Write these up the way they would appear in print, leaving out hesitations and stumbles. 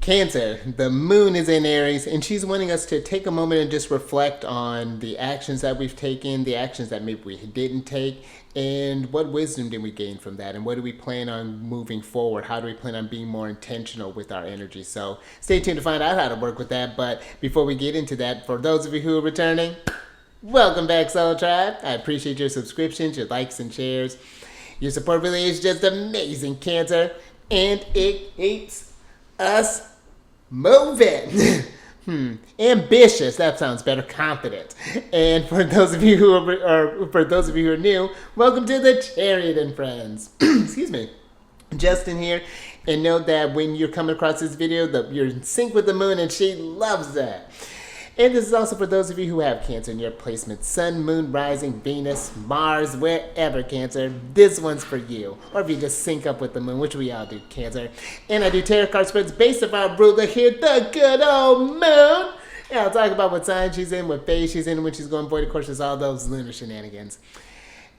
Cancer, the moon is in Aries, and she's wanting us to take a moment and just reflect on the actions that we've taken, the actions that maybe we didn't take, and what wisdom did we gain from that, and what do we plan on moving forward? How do we plan on being more intentional with our energy? So stay tuned to find out how to work with that. But before we get into that, for those of you who are returning, welcome back, Soul Tribe. I appreciate your subscriptions, your likes and shares. Your support really is just amazing, Cancer, and it keeps us moving. Ambitious. That sounds better. Confident. And for those of you who are new, welcome to the Chariot Friends. Excuse me. Justin here, and know that when you're coming across this video, that you're in sync with the moon, and she loves that. And this is also for those of you who have Cancer in your placement. Sun, Moon, Rising, Venus, Mars, wherever, Cancer. This one's for you. Or if you just sync up with the moon, which we all do, Cancer. And I do tarot card spreads based on our ruler here, the good old moon. And I'll talk about what sign she's in, what phase she's in, when she's going void. Of course, there's all those lunar shenanigans.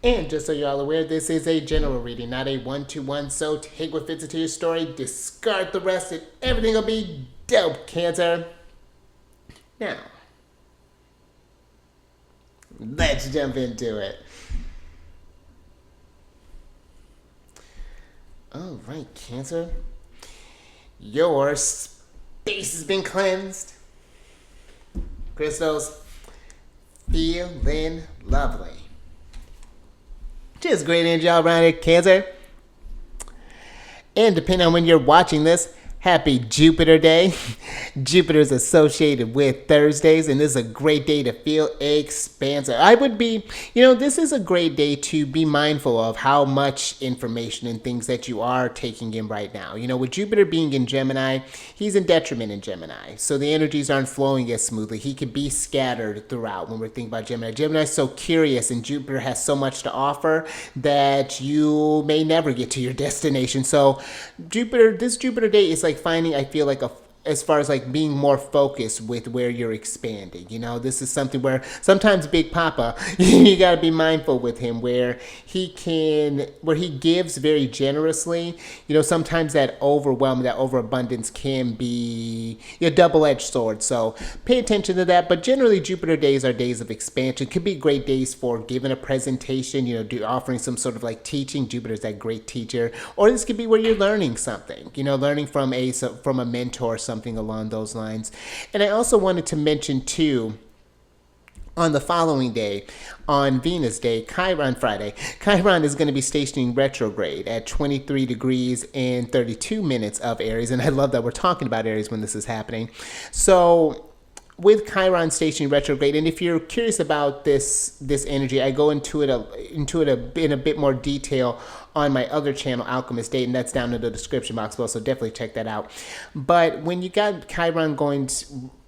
And just so you're all aware, this is a general reading, not a one-to-one. So take what fits into your story, discard the rest, and everything will be dope, Cancer. Now, let's jump into it. All right, Cancer. Your space has been cleansed. Crystals, feeling lovely. Just great energy all around here, Cancer. And depending on when you're watching this, happy Jupiter Day. Jupiter is associated with Thursdays, and this is a great day to feel expansive. I would be, this is a great day to be mindful of how much information and things that you are taking in right now. With Jupiter being in Gemini, he's in detriment in Gemini, so the energies aren't flowing as smoothly. He could be scattered throughout when we're thinking about Gemini. Gemini is so curious, and Jupiter has so much to offer that you may never get to your destination. So this Jupiter day is like finding, I feel like, as far as like being more focused with where you're expanding. This is something where sometimes Big Papa, you got to be mindful with him, where he gives very generously. Sometimes that overwhelm, that overabundance can be a double-edged sword. So pay attention to that. But generally, Jupiter days are days of expansion. Could be great days for giving a presentation, offering some sort of like teaching. Jupiter's that great teacher. Or this could be where you're learning something, learning from a mentor, something along those lines. And I also wanted to mention too, on the following day, on Venus Day, Chiron Friday, Chiron is going to be stationing retrograde at 23 degrees and 32 minutes of Aries. And I love that we're talking about Aries when this is happening. So with Chiron stationing retrograde, and if you're curious about this energy, I go into it in a bit more detail on my other channel, Alchemist Date, and that's down in the description box below, so definitely check that out. But when you got Chiron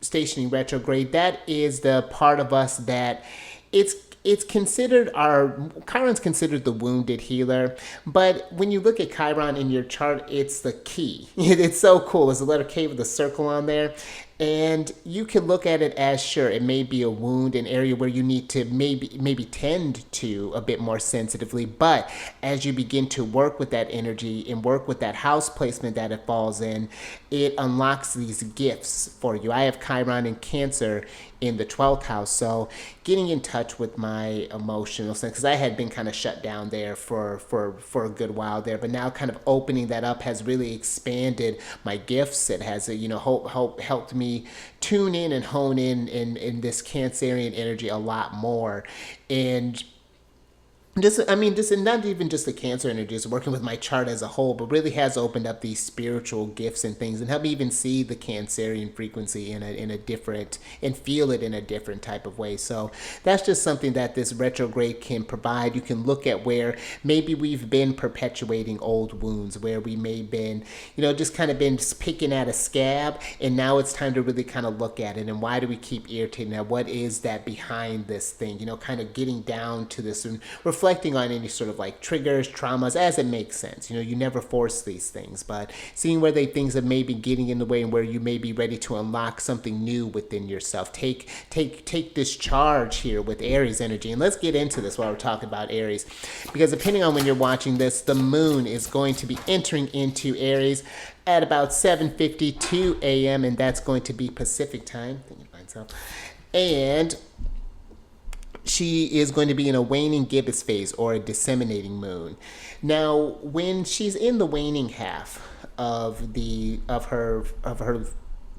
stationing retrograde, that is the part of us that it's considered Chiron's considered the wounded healer. But when you look at Chiron in your chart, it's the key. It's so cool. There's a letter K with a circle on there. And you can look at it as, sure, it may be a wound, an area where you need to maybe tend to a bit more sensitively. But as you begin to work with that energy and work with that house placement that it falls in, it unlocks these gifts for you. I have Chiron in Cancer in the 12th house, so getting in touch with my emotional sense, because I had been kind of shut down there for a good while there, but now kind of opening that up has really expanded my gifts. It has helped me tune in and hone in this Cancerian energy a lot more. And and not even just the Cancer energy, is working with my chart as a whole, but really has opened up these spiritual gifts and things, and help me even see the Cancerian frequency in a different, and feel it in a different type of way. So that's just something that this retrograde can provide. You can look at where maybe we've been perpetuating old wounds, where we may have been, just kind of been picking at a scab, and now it's time to really kind of look at it, and why do we keep irritating that? What is that behind this thing? Kind of getting down to this and reflecting on any sort of like triggers, traumas, as it makes sense. You know, you never force these things, but seeing where they things that may be getting in the way and where you may be ready to unlock something new within yourself. Take this charge here with Aries energy. And let's get into this while we're talking about Aries, because depending on when you're watching this, the moon is going to be entering into Aries at about 7:52 a.m. and that's going to be Pacific time. Thinking of myself. And she is going to be in a waning gibbous phase, or a disseminating moon. Now, when she's in the waning half of her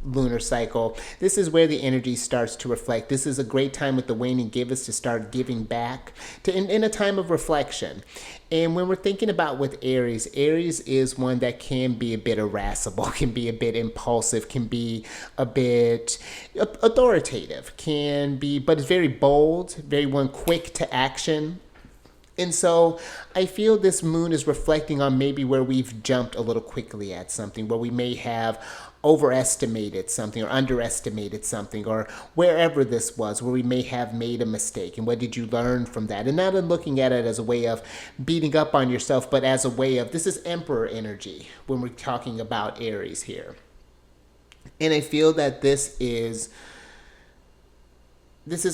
lunar cycle, this is where the energy starts to reflect. This is a great time with the waning gibbous to start giving back in a time of reflection. And when we're thinking about with Aries, Aries is one that can be a bit irascible, can be a bit impulsive, can be a bit authoritative, but it's very bold, very one quick to action. And so I feel this moon is reflecting on maybe where we've jumped a little quickly at something, where we may have overestimated something or underestimated something, or wherever this was, where we may have made a mistake. And what did you learn from that? And not in looking at it as a way of beating up on yourself, but as a way of, this is Emperor energy when we're talking about Aries here. And I feel that this is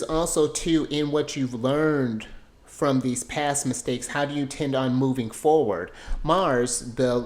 also too in what you've learned from these past mistakes. How do you tend on moving forward? Mars, the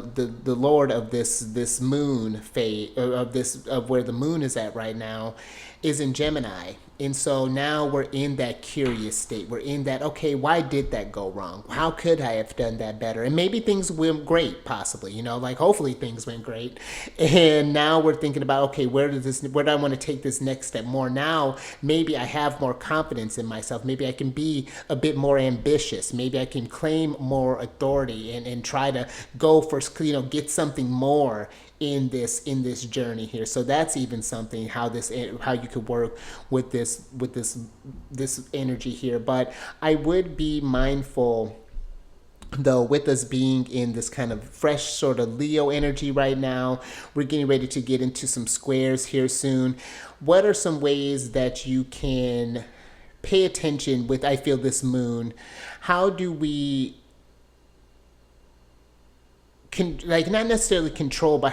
lord of this moon phase, of where the moon is at right now, is in Gemini. And so now we're in that curious state. We're in that, okay, why did that go wrong? How could I have done that better? And maybe things went great, possibly, you know, like hopefully things went great. And now we're thinking about, okay, where do I want to take this next step more? Now, maybe I have more confidence in myself. Maybe I can be a bit more ambitious. Maybe I can claim more authority and try to go for, you know, get something more in this journey here. So that's even something how you could work with this energy here. But I would be mindful, though, with us being in this kind of fresh sort of Leo energy right now, we're getting ready to get into some squares here soon. What are some ways that you can pay attention with, I feel, this moon? How do we not necessarily control, but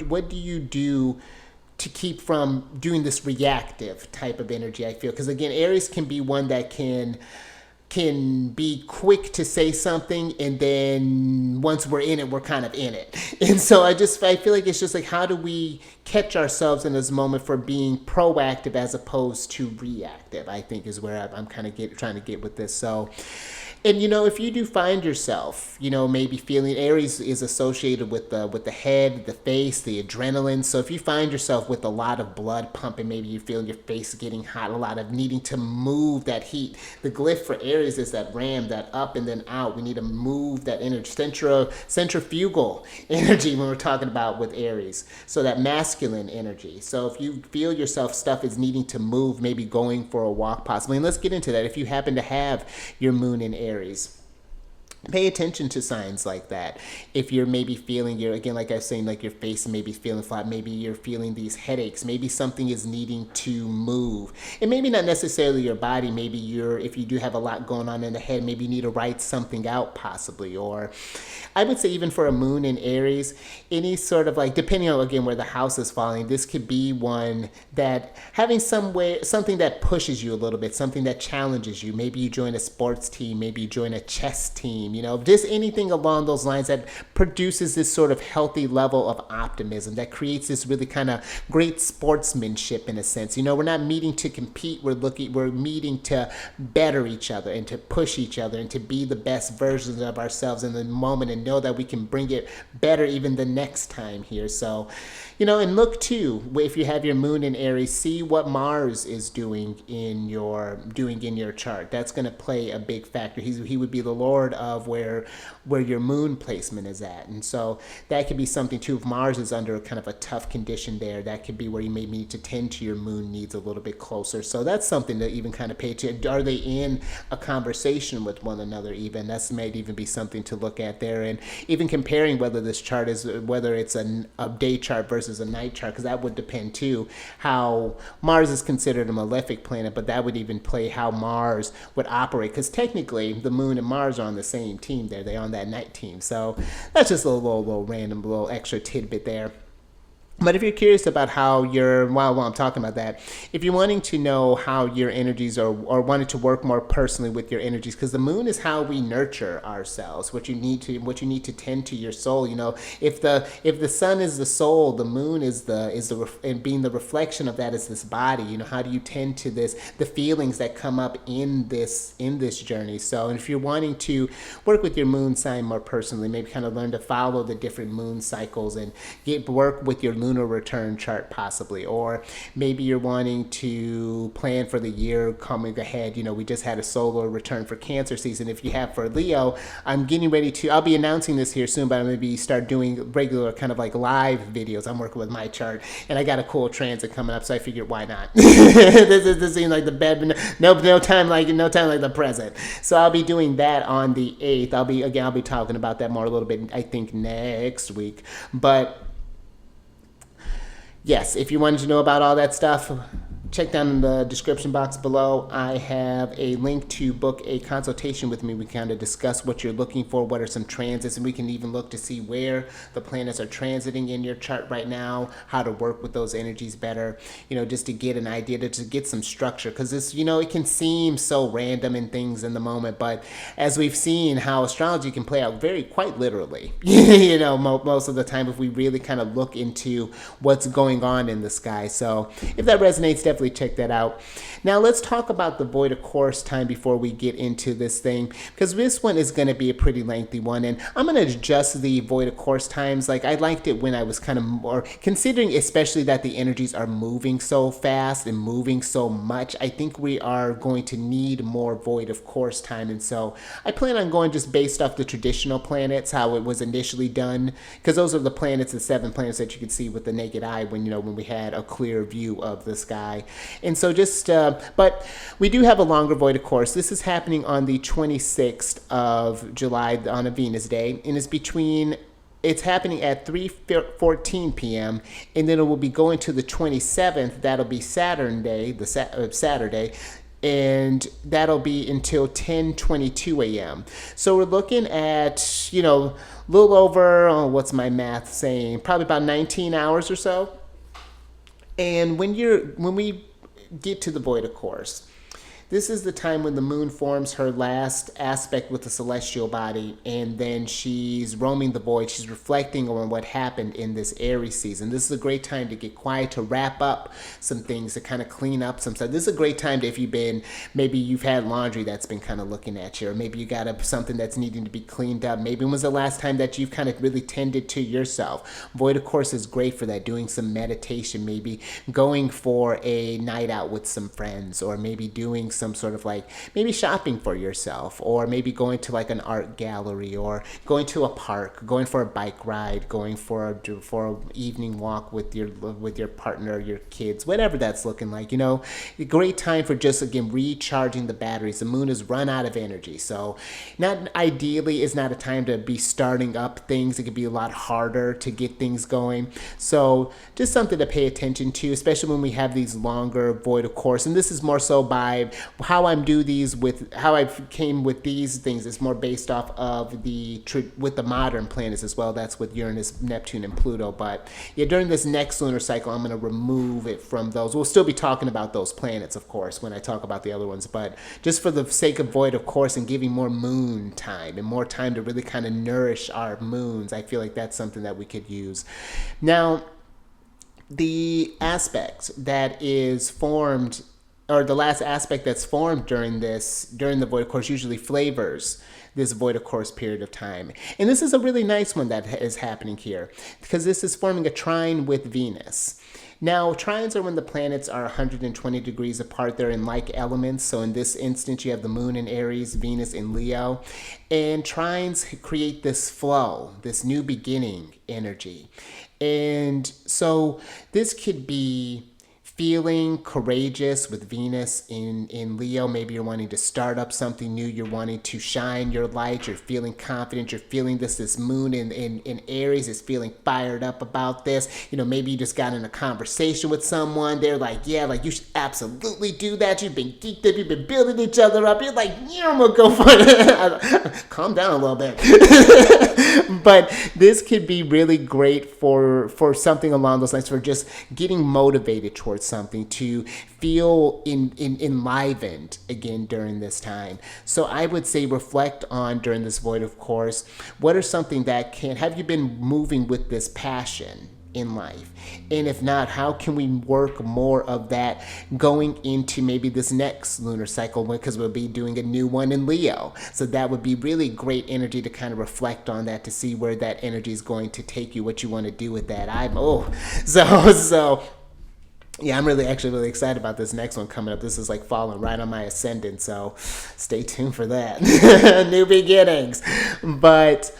what do you do to keep from doing this reactive type of energy, I feel? Because again, Aries can be one that can be quick to say something, and then once we're in it, we're kind of in it. And so I feel like it's just like, how do we catch ourselves in this moment for being proactive as opposed to reactive, I think is where I'm kind of trying to get with this. So, and, you know, if you do find yourself, you know, maybe feeling, Aries is associated with the head, the face, the adrenaline. So if you find yourself with a lot of blood pumping, maybe you feel your face getting hot, a lot of needing to move that heat. The glyph for Aries is that ram, that up and then out. We need to move that energy, centrifugal energy when we're talking about with Aries. So that masculine energy. So if you feel yourself, stuff is needing to move, maybe going for a walk possibly. And let's get into that. If you happen to have your moon in Aries, pay attention to signs like that. If you're maybe feeling again, like I was saying, like your face may be feeling flat, maybe you're feeling these headaches, maybe something is needing to move. And maybe not necessarily your body, maybe if you do have a lot going on in the head, maybe you need to write something out possibly. Or I would say even for a moon in Aries, any sort of like, depending on again where the house is falling, this could be one that having something that pushes you a little bit, something that challenges you. Maybe you join a sports team, maybe you join a chess team, you know, just anything along those lines that produces this sort of healthy level of optimism, that creates this really kind of great sportsmanship in a sense. You know, we're not meeting to compete, we're meeting to better each other and to push each other and to be the best versions of ourselves in the moment and know that we can bring it better even the next time here. So, you know, and look too, if you have your moon in Aries, see what Mars is doing in your chart. That's going to play a big factor. He would be the lord of of where your moon placement is at. And so that could be something too. If Mars is under kind of a tough condition there, that could be where you may need to tend to your moon needs a little bit closer. So that's something to even kind of pay attention. Are they in a conversation with one another even? That might even be something to look at there. And even comparing whether this chart is, whether it's a day chart versus a night chart, because that would depend too how Mars is considered a malefic planet, but that would even play how Mars would operate, because technically the moon and Mars are on the same team there. They're on that night team. So that's just a little random, little extra tidbit there. But if you're curious about how while I'm talking about that, if you're wanting to know how your energies or wanting to work more personally with your energies, because the moon is how we nurture ourselves, what you need to tend to your soul. You know, if the sun is the soul, the moon is and being the reflection of that is this body. You know, how do you tend to the feelings that come up in this journey? So if you're wanting to work with your moon sign more personally, maybe kind of learn to follow the different moon cycles and work with your lunar return chart possibly, or maybe you're wanting to plan for the year coming ahead. You know, we just had a solar return for Cancer season. If you have for Leo, I'll be announcing this here soon, but I'm going to start doing regular kind of like live videos. I'm working with my chart and I got a cool transit coming up, so I figured why not? This seems like the bed, no time like the present. So I'll be doing that on the 8th. I'll be talking about that more a little bit, I think, next week. But yes, if you wanted to know about all that stuff, check down in the description box below. I have a link to book a consultation with me. We kind of discuss what you're looking for, what are some transits, and we can even look to see where the planets are transiting in your chart right now, how to work with those energies better, you know, just to get an idea, to get some structure. Because this, you know, it can seem so random and things in the moment, but as we've seen how astrology can play out quite literally, you know, most of the time if we really kind of look into what's going on in the sky. So if that resonates, definitely check that out. Now let's talk about the void of course time before we get into this thing, because this one is going to be a pretty lengthy one, and I'm going to adjust the void of course times. Like, I liked it when I was kind of more considering, especially that the energies are moving so fast and moving so much. I think we are going to need more void of course time, and so I plan on going just based off the traditional planets, how it was initially done, because those are the planets, the 7 planets that you could see with the naked eye when we had a clear view of the sky. And so but we do have a longer void of course. This is happening on the 26th of July on a Venus day, and it's happening at 3:14 p.m. and then it will be going to the 27th. That'll be Saturn day, Saturday, and that'll be until 10:22 a.m. So we're looking at, you know, a little over, what's my math saying? Probably about 19 hours or so. And when we get to the void of course, this is the time when the moon forms her last aspect with the celestial body, and then she's roaming the void. She's reflecting on what happened in this Aries season. This is a great time to get quiet, to wrap up some things, to kind of clean up some stuff. This is a great time to, if maybe you've had laundry that's been kind of looking at you, or maybe you got something that's needing to be cleaned up. Maybe when was the last time that you've kind of really tended to yourself? Void of course is great for that. Doing some meditation, maybe going for a night out with some friends, or maybe doing some sort of like maybe shopping for yourself, or maybe going to like an art gallery, or going to a park, going for a bike ride, going for an evening walk with your partner, your kids, whatever that's looking like. You know, a great time for just, again, recharging the batteries. The moon has run out of energy, so ideally is not a time to be starting up things. It could be a lot harder to get things going. So just something to pay attention to, especially when we have these longer void of course. And this is more so by how I came with these things is more based off of with the modern planets as well. That's with Uranus, Neptune, and Pluto. But yeah, during this next lunar cycle, I'm going to remove it from those. We'll still be talking about those planets, of course, when I talk about the other ones. But just for the sake of void of course and giving more moon time and more time to really kind of nourish our moons, I feel like that's something that we could use. Now, the aspect that is formed or the last aspect that's formed during the void of course usually flavors this void of course period of time. And this is a really nice one that is happening here because this is forming a trine with Venus. Now, trines are when the planets are 120 degrees apart. They're in like elements. So in this instance, you have the moon in Aries, Venus in Leo. And trines create this flow, this new beginning energy. And so this could be feeling courageous with Venus in Leo. Maybe you're wanting to start up something new. You're wanting to shine your light. You're feeling confident. You're feeling this moon in Aries is feeling fired up about this. You know, maybe you just got in a conversation with someone. They're like, yeah, like you should absolutely do that. You've been geeked up. You've been building each other up. You're like, yeah, I'm going to go for it. Calm down a little bit. But this could be really great for something along those lines, for just getting motivated towards something, to feel enlivened again during this time. So I would say reflect on during this void of course, what are something that have you been moving with this passion in life? And if not, how can we work more of that going into maybe this next lunar cycle, because we'll be doing a new one in Leo. So that would be really great energy to kind of reflect on that, to see where that energy is going to take you, what you want to do with that. Yeah, I'm really excited about this next one coming up. This is like falling right on my ascendant, so stay tuned for that. New beginnings. But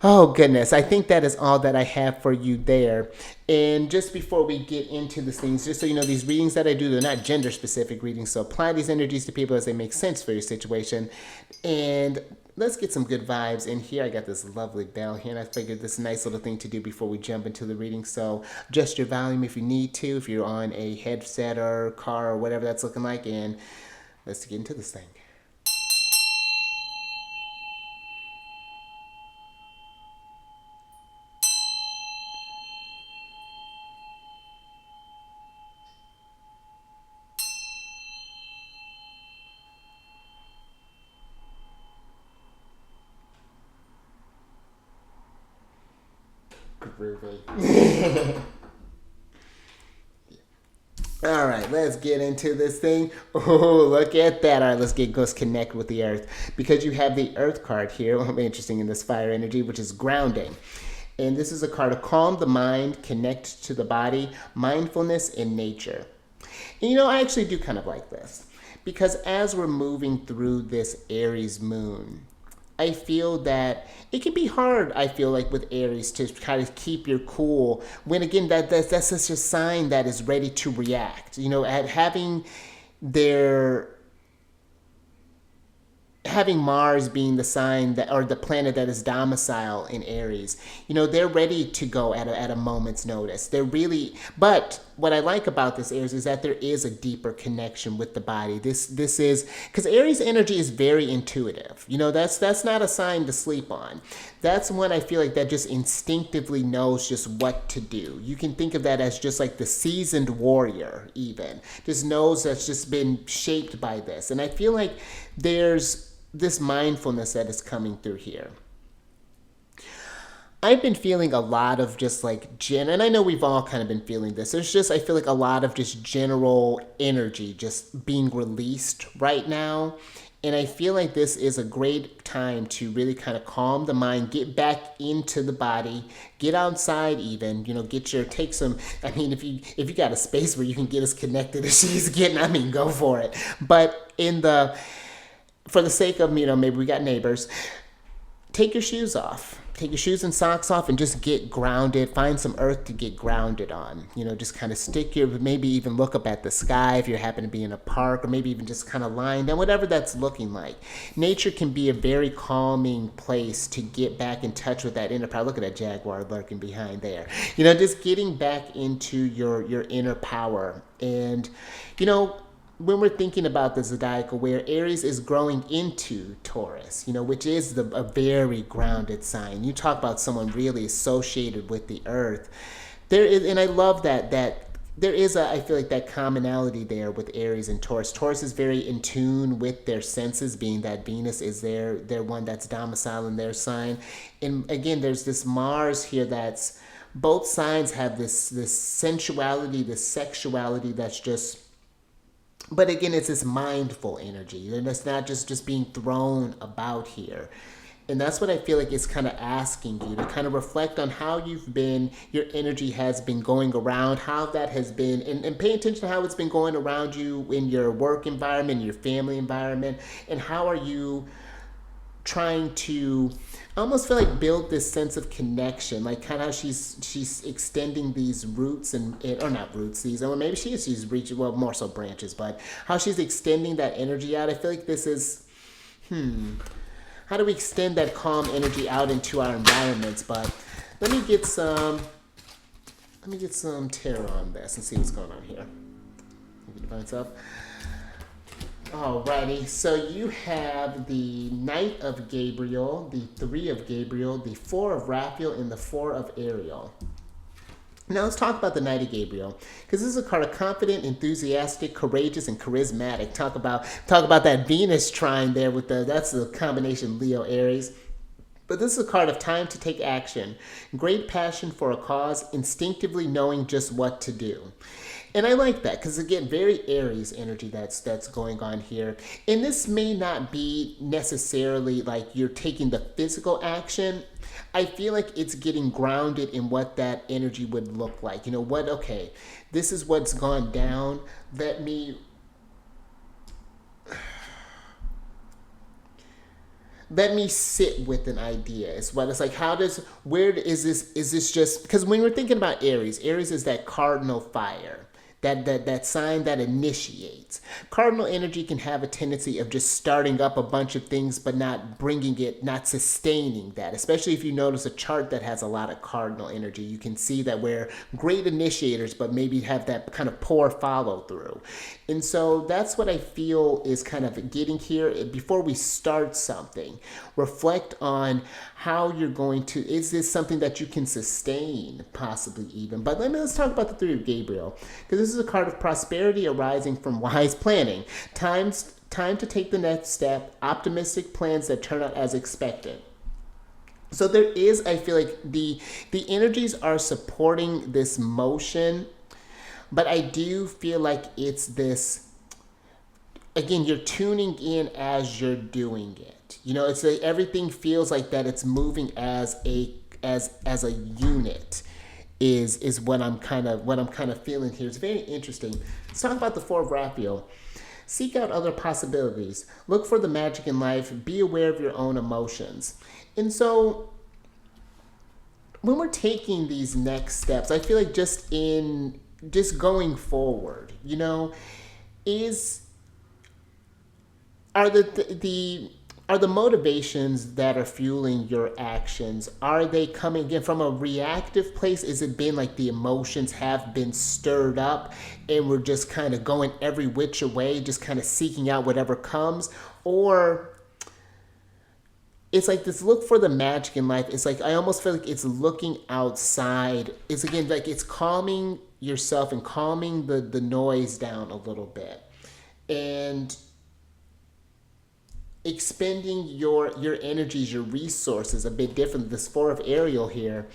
oh goodness, I think that is all that I have for you there. And just before we get into these things, just so you know, these readings that I do, they're not gender specific readings, so apply these energies to people as they make sense for your situation. And let's get some good vibes in here. I got this lovely bell here, and I figured this is a nice little thing to do before we jump into the reading. So adjust your volume if you need to, if you're on a headset or car or whatever that's looking like, and let's get into this thing. Groovy. All right, let's get into this thing. Oh, look at that. All right, let's connect with the earth, because you have the earth card here. It'll be interesting in this fire energy, which is grounding. And this is a card to calm the mind, connect to the body, mindfulness in nature. And you know, I actually do kind of like this, because as we're moving through this Aries moon, I feel that it can be hard, I feel like, with Aries to kind of keep your cool when, again, that's such a sign that is ready to react. You know, at having Mars being the sign that, or the planet that is domicile in Aries, you know, they're ready to go at a moment's notice. They're really, but what I like about this Aries is that there is a deeper connection with the body. This is, because Aries energy is very intuitive. You know, that's not a sign to sleep on. That's one I feel like that just instinctively knows just what to do. You can think of that as just like the seasoned warrior, even. Just knows that's just been shaped by this. And I feel like there's this mindfulness that is coming through here. I've been feeling a lot of just like and I know we've all kind of been feeling this. There's just, I feel like a lot of just general energy just being released right now. And I feel like this is a great time to really kind of calm the mind, get back into the body, get outside even, you know, take some, I mean, if you got a space where you can get as connected as she's getting, I mean, go for it. But for the sake of, you know, maybe we got neighbors, take your shoes off. Take your shoes and socks off and just get grounded. Find some earth to get grounded on. You know, just kind of maybe even look up at the sky if you happen to be in a park, or maybe even just kind of lying down, whatever that's looking like. Nature can be a very calming place to get back in touch with that inner power. Look at that jaguar lurking behind there. You know, just getting back into your inner power. And, you know, when we're thinking about the zodiacal, where Aries is growing into Taurus, you know, which is a very grounded sign. You talk about someone really associated with the earth. There is, and I love that there is I feel like that commonality there with Aries and Taurus. Taurus is very in tune with their senses, being that Venus is their one that's domiciled in their sign. And again, there's this Mars here that's, both signs have this sensuality, this sexuality that's just But again, it's this mindful energy, and it's not just being thrown about here. And that's what I feel like it's kind of asking you to kind of reflect on how you've been, your energy has been going around, how that has been, and pay attention to how it's been going around you in your work environment, your family environment, and how are you trying to, I almost feel like, build this sense of connection, like kind of how she's extending these roots or not roots, these, or maybe she's reaching, well, more so branches, but how she's extending that energy out. I feel like this is, how do we extend that calm energy out into our environments? But let me get some tarot on this and see what's going on here. Divine Self. Alrighty, so you have the Knight of Gabriel, the Three of Gabriel, the Four of Raphael, and the Four of Ariel. Now let's talk about the Knight of Gabriel, because this is a card of confident, enthusiastic, courageous, and charismatic. Talk about that Venus trine there with that's the combination Leo Aries. But this is a card of time to take action, great passion for a cause, instinctively knowing just what to do. And I like that because, again, very Aries energy that's going on here. And this may not be necessarily like you're taking the physical action. I feel like it's getting grounded in what that energy would look like. You know what? Okay, this is what's gone down. Let me sit with an idea. It's what it's like. Where is this? Is this just because when we're thinking about Aries is that cardinal fire. That sign that initiates. Cardinal energy can have a tendency of just starting up a bunch of things but not sustaining that. Especially if you notice a chart that has a lot of cardinal energy, you can see that we're great initiators but maybe have that kind of poor follow through. And so that's what I feel is kind of getting here. Before we start something, reflect on how you're going to, is this something that you can sustain, possibly even. But let's talk about the Three of Gabriel, because this is a card of prosperity arising from wise planning. Time to take the next step, optimistic plans that turn out as expected. So there is, I feel like the energies are supporting this motion, but I do feel like it's this, again, you're tuning in as you're doing it. You know, it's like everything feels like that it's moving as a unit. Is what I'm kind of feeling here. It's very interesting. Let's talk about the Four of Raphael. Seek out other possibilities. Look for the magic in life. Be aware of your own emotions. And so when we're taking these next steps, I feel like just going forward, you know, are the motivations that are fueling your actions, are they coming again from a reactive place? Is it been like the emotions have been stirred up and we're just kind of going every which way, just kind of seeking out whatever comes? Or it's like this look for the magic in life. It's like I almost feel like it's looking outside. It's again like it's calming yourself and calming the noise down a little bit. And expending your energies, your resources a bit different. This Four of Ariel here.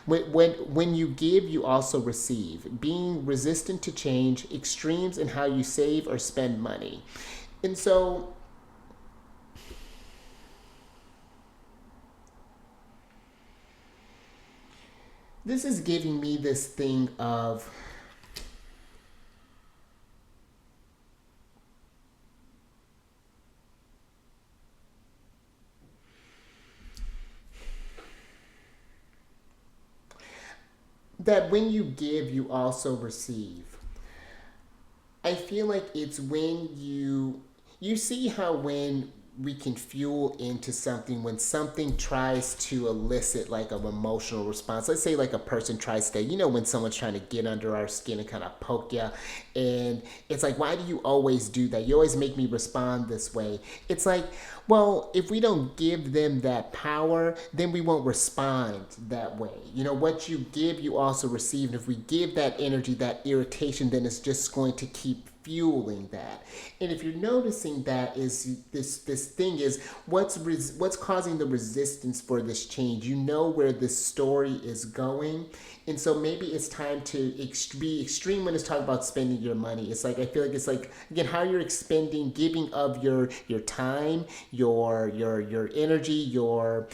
When you give, you also receive. Being resistant to change, extremes in how you save or spend money. And so this is giving me this thing of that when you give, you also receive. I feel like it's when you see how when we can fuel into something, when something tries to elicit like an emotional response. Let's say like a person tries to, you know, when someone's trying to get under our skin and kind of poke you, and it's like, why do you always do that? You always make me respond this way. It's like, well, if we don't give them that power, then we won't respond that way. You know, what you give, you also receive. And if we give that energy, that irritation, then it's just going to keep fueling that. And if you're noticing that is this thing is what's causing the resistance for this change. You know where this story is going. And so maybe it's time to be extreme when it's talking about spending your money. It's like I feel like it's like again how you're expending, giving of your time, your energy, your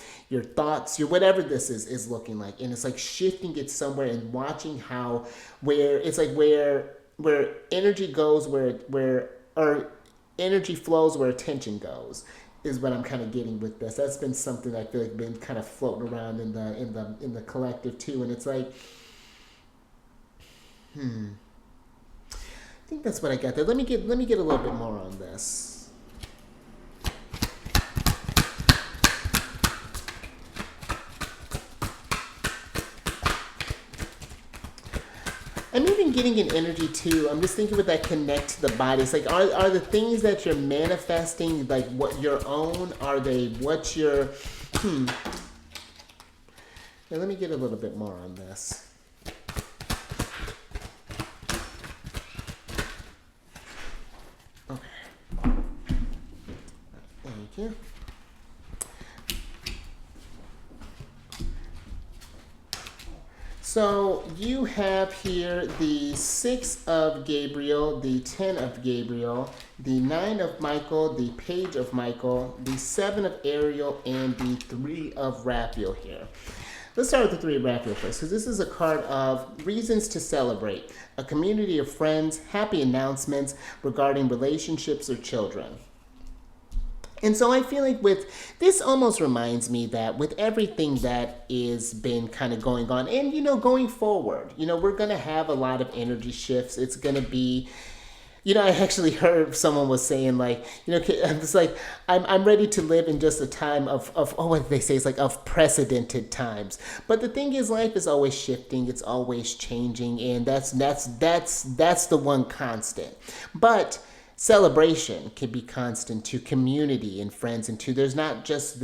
thoughts, your whatever this is looking like. And it's like shifting it somewhere and watching how where it's like where energy goes, where or energy flows where attention goes is what I'm kind of getting with this. That's been something I feel like been kind of floating around in the collective too, and it's like, I think that's what I got there. Let me get a little bit more on this. I'm even getting an energy too. I'm just thinking with that connect to the body. It's like, are the things that you're manifesting like what your own? Are they what your? Now let me get a little bit more on this. Okay. Thank you. So you have here the 6 of Gabriel, the 10 of Gabriel, the 9 of Michael, the Page of Michael, the 7 of Ariel, and the 3 of Raphael here. Let's start with the 3 of Raphael first, because this is a card of reasons to celebrate, a community of friends, happy announcements regarding relationships or children. And so I feel like with this almost reminds me that with everything that is been kind of going on and, going forward, we're going to have a lot of energy shifts. It's going to be, I actually heard someone was saying like, it's like, I'm ready to live in just a time of what they say is like of precedented times. But the thing is life is always shifting. It's always changing. And that's the one constant. But celebration can be constant to community and friends and to there's not just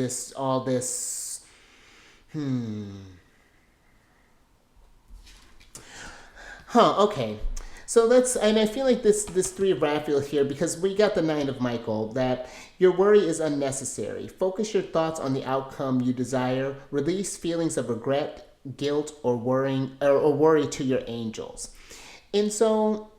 okay. So and I feel like this 3 of Raphael here, because we got the 9 of Michael, that your worry is unnecessary. Focus your thoughts on the outcome you desire. Release feelings of regret, guilt, or worry to your angels. And so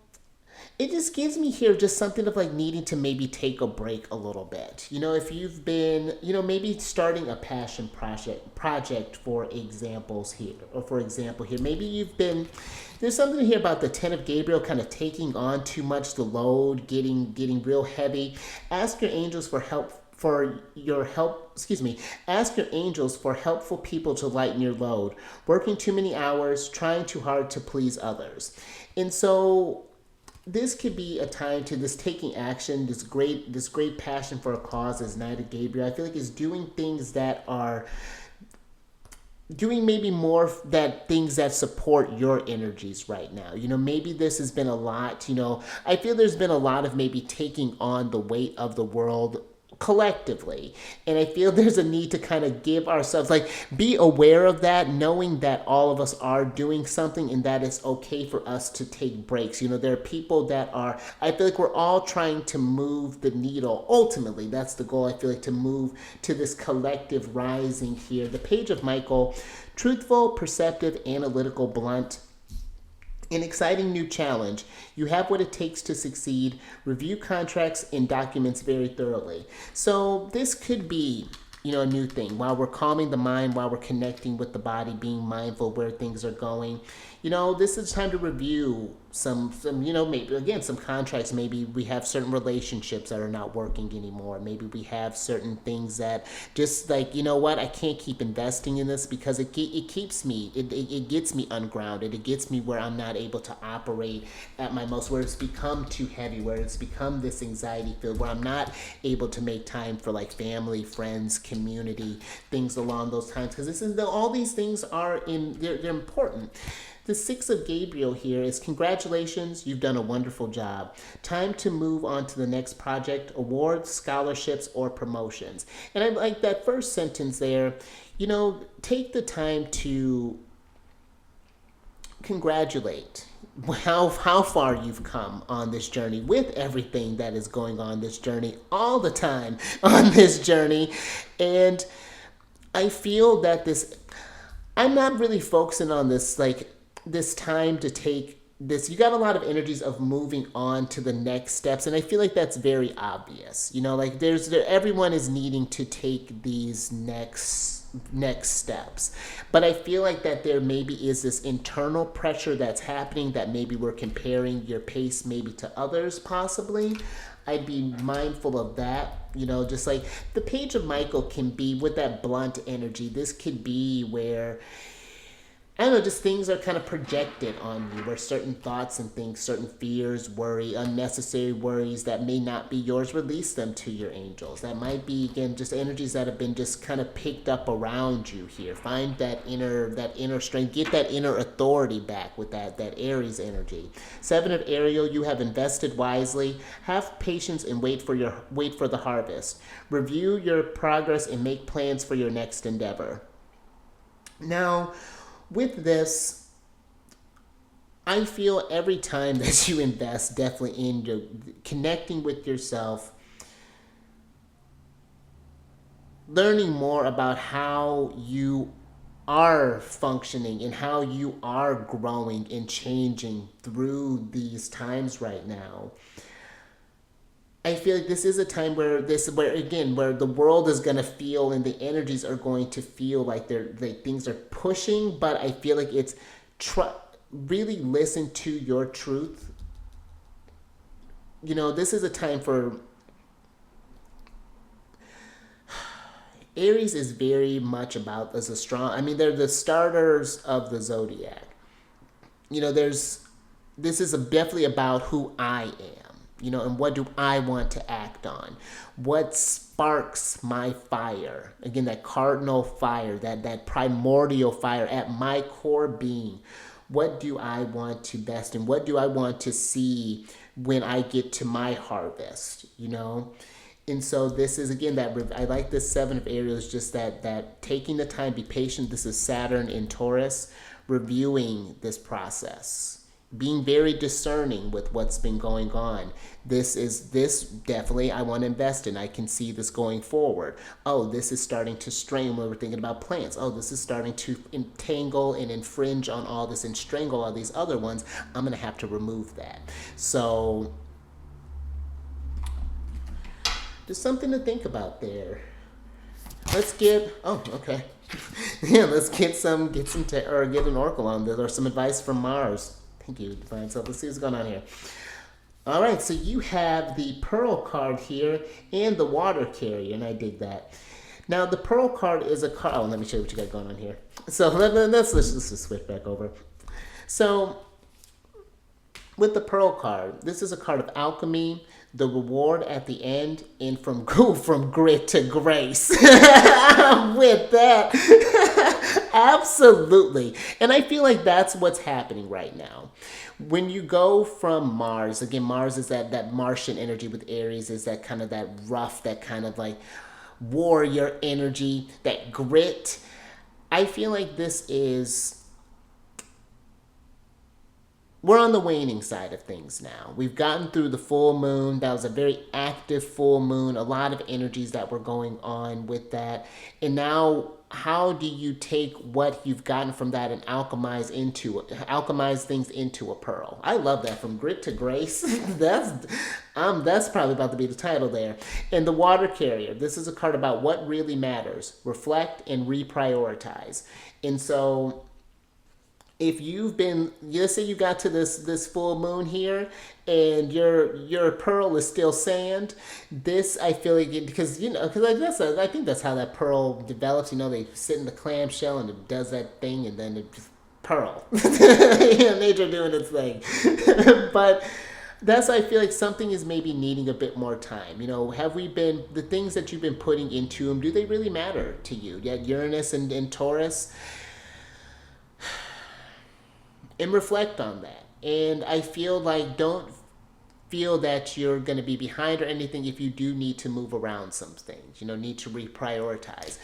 it just gives me here just something of like needing to maybe take a break a little bit. If you've been, maybe starting a passion project for example here. Maybe you've been, there's something here about the 10 of Gabriel kind of taking on too much, the load, getting real heavy. Ask your angels for help. Ask your angels for helpful people to lighten your load. Working too many hours, trying too hard to please others. And so this could be a time to this taking action, this great passion for a cause as Knight of Gabriel. I feel like is doing things that are doing maybe more that things that support your energies right now. Maybe this has been a lot, I feel there's been a lot of maybe taking on the weight of the world collectively. And I feel there's a need to kind of give ourselves, like, be aware of that, knowing that all of us are doing something and that it's okay for us to take breaks. There are people that are, I feel like we're all trying to move the needle. Ultimately, that's the goal, I feel like, to move to this collective rising here. The Page of Michael, truthful, perceptive, analytical, blunt. An exciting new challenge. You have what it takes to succeed. Review contracts and documents very thoroughly. So this could be, a new thing. While we're calming the mind, while we're connecting with the body, being mindful where things are going. This is time to review some maybe again some contracts. Maybe we have certain relationships that are not working anymore. Maybe we have certain things that just like, I can't keep investing in this because it keeps me, it gets me ungrounded. It gets me where I'm not able to operate at my most, where it's become too heavy, where it's become this anxiety filled, where I'm not able to make time for like family, friends, community, things along those times. Because all these things are they're important. The 6 of Gabriel here is congratulations, you've done a wonderful job. Time to move on to the next project, awards, scholarships, or promotions. And I like that first sentence there, take the time to congratulate how far you've come on this journey with everything that is going on this journey all the time on this journey. And I feel that I'm not really focusing on this, like this time to take this. You got a lot of energies of moving on to the next steps, and I feel like that's very obvious. Like everyone is needing to take these next steps, but I feel like that there maybe is this internal pressure that's happening, that maybe we're comparing your pace maybe to others possibly. I'd be mindful of that. Just like the Page of Michael can be with that blunt energy. This could be where, I don't know, just things are kind of projected on you, where certain thoughts and things, certain fears, worry, unnecessary worries that may not be yours, release them to your angels. That might be, again, just energies that have been just kind of picked up around you here. Find that inner strength, get that inner authority back with that Aries energy. 7 of Ariel, you have invested wisely. Have patience and wait for the harvest. Review your progress and make plans for your next endeavor. Now, with this, I feel every time that you invest definitely in your connecting with yourself, learning more about how you are functioning and how you are growing and changing through these times right now. I feel like this is a time where the world is gonna feel and the energies are going to feel like things are pushing, but I feel like it's really listen to your truth. This is a time for Aries is very much about as a strong. I mean, they're the starters of the zodiac. This is definitely about who I am. And what do I want to act on? What sparks my fire? Again, that cardinal fire, that primordial fire at my core being. What do I want to best, and what do I want to see when I get to my harvest? And so this is, again, I like this 7 of Ariel, just that taking the time, be patient. This is Saturn in Taurus, reviewing this process, being very discerning with what's been going on. This definitely I want to invest in. I can see this going forward. Oh, this is starting to strain when we're thinking about plants. Oh, this is starting to entangle and infringe on all this and strangle all these other ones. I'm going to have to remove that. So there's something to think about there. Let's get, okay. Yeah, let's get an oracle on this, or some advice from Mars. Thank you, Divine Self. Let's see what's going on here. All right, so you have the Pearl card here and the Water Carrier, and I dig that. Now, the Pearl card is a card. Oh, let me show you what you got going on here. So let's just switch back over. So with the Pearl card, this is a card of alchemy, the reward at the end, and from grit to grace. With that, absolutely. And I feel like that's what's happening right now. When you go from Mars, again, Mars is that Martian energy with Aries, is that kind of that rough, that kind of like warrior energy, that grit. I feel like we're on the waning side of things now. We've gotten through the full moon. That was a very active full moon. A lot of energies that were going on with that. And now, how do you take what you've gotten from that and alchemize things into a pearl? I love that. From grit to grace. That's probably about to be the title there. And the Water Carrier. This is a card about what really matters. Reflect and reprioritize. And so, if you've been, let's say you got to this full moon here, and your pearl is still sand, this, I feel like, because I think that's how that pearl develops. They sit in the clamshell and it does that thing, and then it just pearl. Nature doing its thing. But that's why I feel like something is maybe needing a bit more time. Have we been, the things that you've been putting into them, do they really matter to you? Yet Uranus and Taurus. And reflect on that. And I feel like, don't feel that you're going to be behind or anything if you do need to move around some things, need to reprioritize.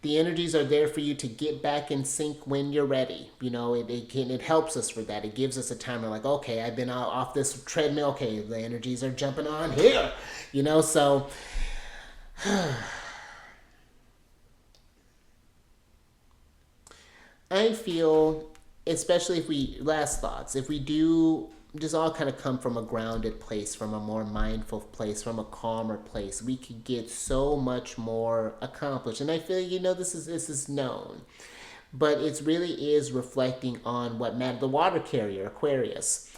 The energies are there for you to get back in sync when you're ready. You know, it helps us for that. It gives us a timer like, okay, I've been off this treadmill. Okay, the energies are jumping on here. You know, so I feel, especially if we, last thoughts, if we do just all kind of come from a grounded place, from a more mindful place, from a calmer place, we could get so much more accomplished. And I feel, you know, this is known, but it really is reflecting on what matters. The water carrier, Aquarius.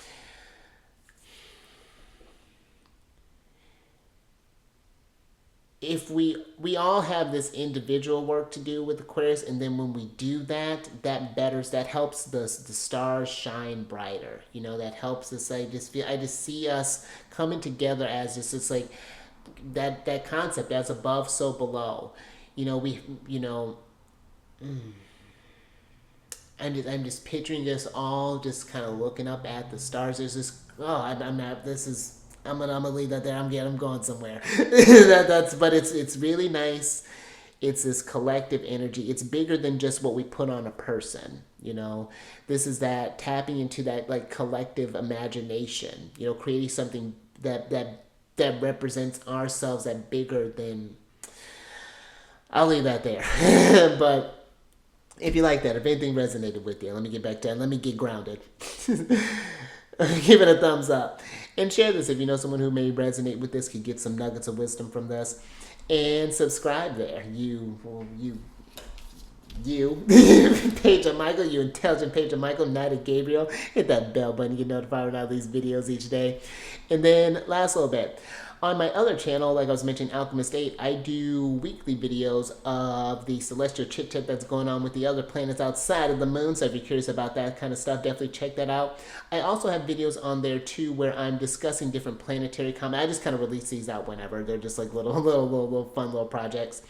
If we all have this individual work to do with Aquarius, and then when we do that, that helps the stars shine brighter. You know, that helps us. I just see us coming together as just, it's like that concept, as above so below. You know, I'm just picturing us all just kind of looking up at the stars. There's this, oh, I'm not, this is, I'm gonna leave that there. I'm going somewhere. But it's really nice. It's this collective energy. It's bigger than just what we put on a person. You know, this is that tapping into that like collective imagination. You know, creating something that represents ourselves, that bigger than. I'll leave that there. But if you like that, if anything resonated with you, let me get back to that. Let me get grounded. Give it a thumbs up. And share this if you know someone who may resonate with this, could get some nuggets of wisdom from this. And subscribe there. You, Page of Michael, you intelligent Page of Michael, Knight of Gabriel. Hit that bell button to get notified when I have these videos each day. And then last little bit. On my other channel, like I was mentioning, Alchemist 8, I do weekly videos of the celestial chit-chat that's going on with the other planets outside of the moon. So if you're curious about that kind of stuff, definitely check that out. I also have videos on there too where I'm discussing different planetary comments. I just kind of release these out whenever. They're just like little fun little projects.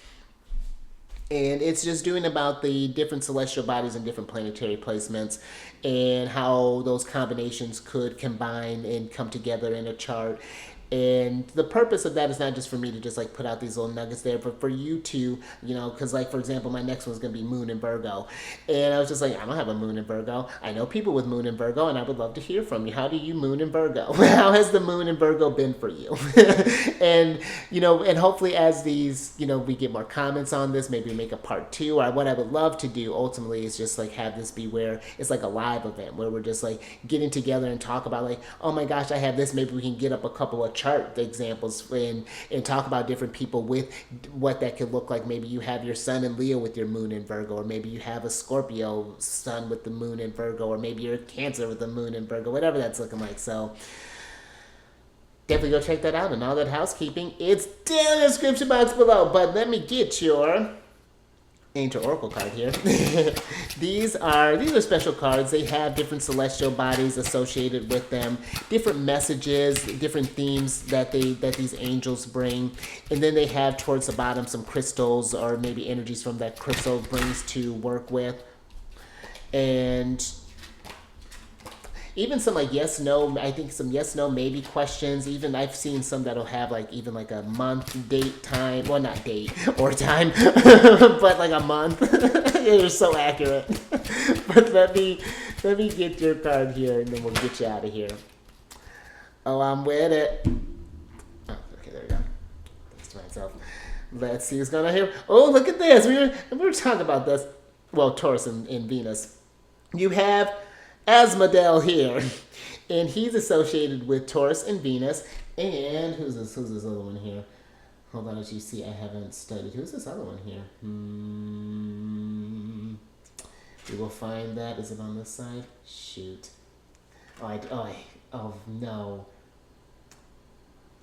And it's just doing about the different celestial bodies and different planetary placements and how those combinations could combine and come together in a chart. And the purpose of that is not just for me to just like put out these little nuggets there, but for you to, you know, because like, for example, my next one's going to be Moon in Virgo. And I was just like, I don't have a Moon in Virgo. I know people with Moon in Virgo, and I would love to hear from you. How do you Moon in Virgo? How has the Moon in Virgo been for you? And, you know, and hopefully as these, you know, we get more comments on this, maybe we make a part 2. Or what I would love to do ultimately is just like have this be where it's like a live event where we're just like getting together and talk about like, oh my gosh, I have this. Maybe we can get up a couple of chart examples and talk about different people with what that could look like. Maybe you have your sun in Leo with your Moon in Virgo, or maybe you have a Scorpio sun with the Moon in Virgo, or maybe you're a Cancer with the Moon in Virgo, whatever that's looking like. So definitely go check that out. And all that housekeeping, it's down in the description box below. But let me get your Angel Oracle card here. These are special cards. They have different celestial bodies associated with them, different messages, different themes that these angels bring, and then they have towards the bottom some crystals or maybe energies from that crystal brings to work with, and even some like yes, no, I think some yes, no, maybe questions. Even I've seen some that'll have like even like a month, date, time. Well, not date or time, but like a month. They're so accurate. But let me get your card here and then we'll get you out of here. Oh, I'm with it. Oh, okay, there we go. Thanks to myself. Let's see what's going on here. Oh, look at this. We were talking about this. Well, Taurus and Venus. You have Asmodel here, and he's associated with Taurus and Venus. And who's this other one here? Hold on, as you see, I haven't studied. Who's this other one here? We will find that. Is it on this side? Shoot. Oh no.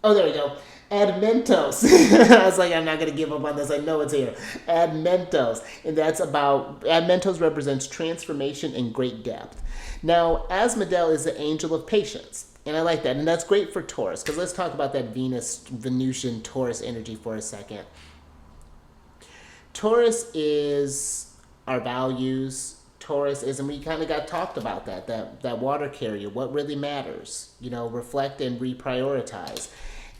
Oh, there we go. Admentos. I was like, I'm not going to give up on this. I know it's here. Admentos. And that's about, Admentos represents transformation and great depth. Now, Asmodel is the angel of patience. And I like that. And that's great for Taurus. Because let's talk about that Venusian Taurus energy for a second. Taurus is our values. Taurus is, and we kind of got talked about that water carrier, what really matters, you know, reflect and reprioritize.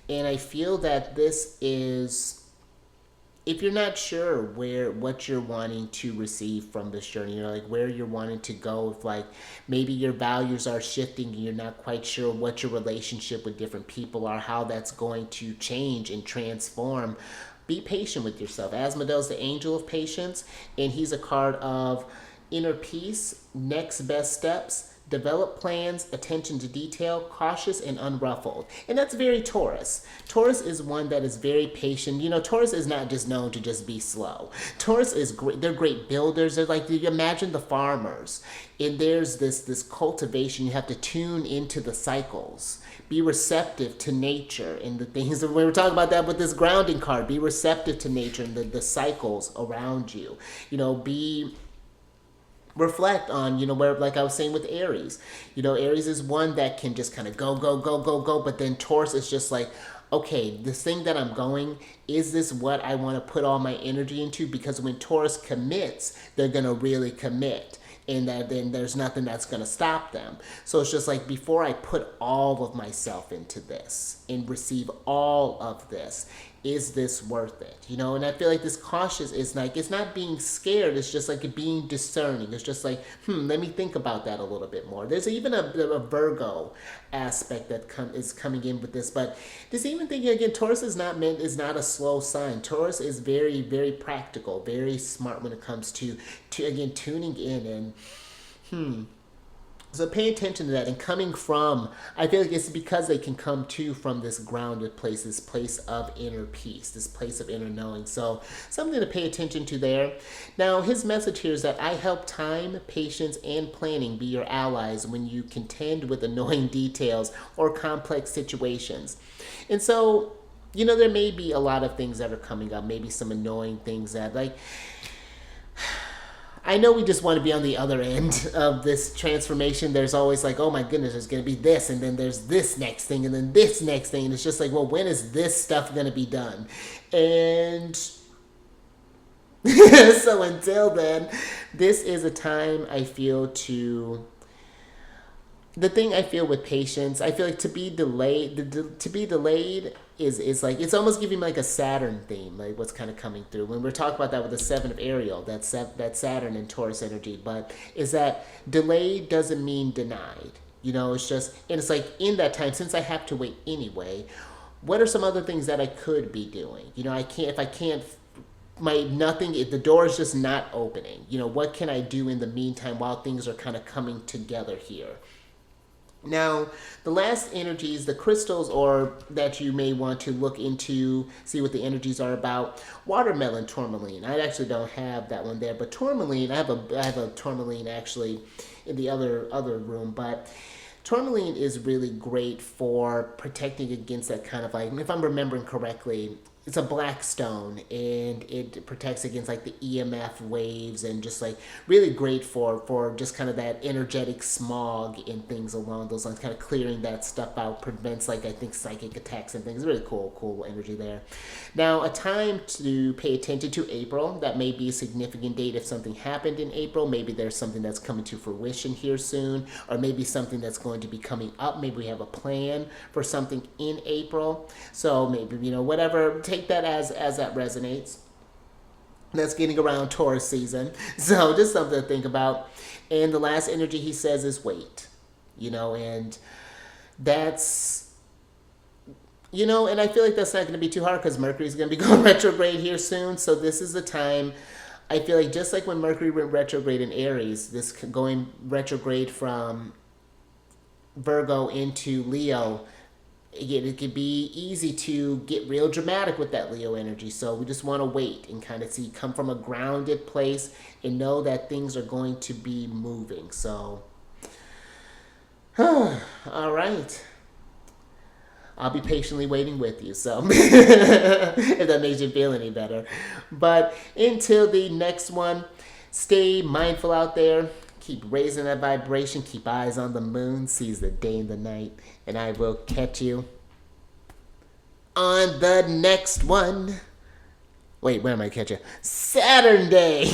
And I feel that this is if you're not sure what you're wanting to receive from this journey, like where you're wanting to go, if like maybe your values are shifting and you're not quite sure what your relationship with different people are, how that's going to change and transform, be patient with yourself. Asmodeus, the angel of patience, and he's a card of inner peace, next best steps, develop plans, attention to detail, cautious and unruffled. And that's very Taurus. Taurus is one that is very patient. Taurus is not just known to just be slow. Taurus is great. They're great builders. They're like, you imagine the farmers. And there's this cultivation. You have to tune into the cycles. Be receptive to nature and the things. We were talking about that with this grounding card. Be receptive to nature and the cycles around you. Be reflect on, where, like I was saying with Aries, Aries is one that can just kind of go, go, go, go, go. But then Taurus is just like, okay, this thing that I'm going, is this what I want to put all my energy into? Because when Taurus commits, they're going to really commit. And then there's nothing that's going to stop them. So it's just like, before I put all of myself into this and receive all of this, is this worth it? And I feel like this cautious is like, it's not being scared. It's just like being discerning. It's just like, let me think about that a little bit more. There's even a Virgo aspect that is coming in with this. But this even thing, again, Taurus is not a slow sign. Taurus is very, very practical, very smart when it comes to again, tuning in and, So pay attention to that. And coming from, I feel like it's because they can come from this grounded place, this place of inner peace, this place of inner knowing. So something to pay attention to there. Now, his message here is that I help time, patience, and planning be your allies when you contend with annoying details or complex situations. And so, there may be a lot of things that are coming up, maybe some annoying things that, like, I know we just want to be on the other end of this transformation. There's always like, oh my goodness, there's going to be this, and then there's this next thing, and then this next thing. And it's just like, well, when is this stuff going to be done? And so until then, this is a time I feel to... The thing I feel with patience, I feel like to be delayed is like, it's almost giving like a Saturn theme, like what's kind of coming through. When we're talking about that with the Seven of Ariel, that Saturn and Taurus energy, but is that delayed doesn't mean denied. It's just, and it's like, in that time, since I have to wait anyway, what are some other things that I could be doing? If the door is just not opening, what can I do in the meantime while things are kind of coming together here? Now, the last energies, the crystals, or that you may want to look into, see what the energies are about. Watermelon tourmaline. I actually don't have that one there, but tourmaline, I have a tourmaline actually in the other room, but tourmaline is really great for protecting against that kind of, like, if I'm remembering correctly, it's a black stone, and it protects against like the EMF waves, and just like really great for just kind of that energetic smog and things along those lines, kind of clearing that stuff out, prevents, like, I think, psychic attacks and things. Really cool energy there. Now, a time to pay attention to April. That may be a significant date if something happened in April. Maybe there's something that's coming to fruition here soon, or maybe something that's going to be coming up. Maybe we have a plan for something in April. So maybe, whatever, take that as that resonates. That's getting around Taurus season. So just something to think about. And the last energy he says is wait. And that's, and I feel like that's not going to be too hard because Mercury's going to be going retrograde here soon. So this is the time, I feel like, just like when Mercury went retrograde in Aries, this going retrograde from Virgo into Leo, again, it could be easy to get real dramatic with that Leo energy. So we just want to wait and kind of come from a grounded place and know that things are going to be moving. So, all right. I'll be patiently waiting with you, so if that makes you feel any better. But until the next one, stay mindful out there. Keep raising that vibration. Keep eyes on the moon. Sees the day and the night. And I will catch you on the next one. Wait, where am I catch you? Saturn Day.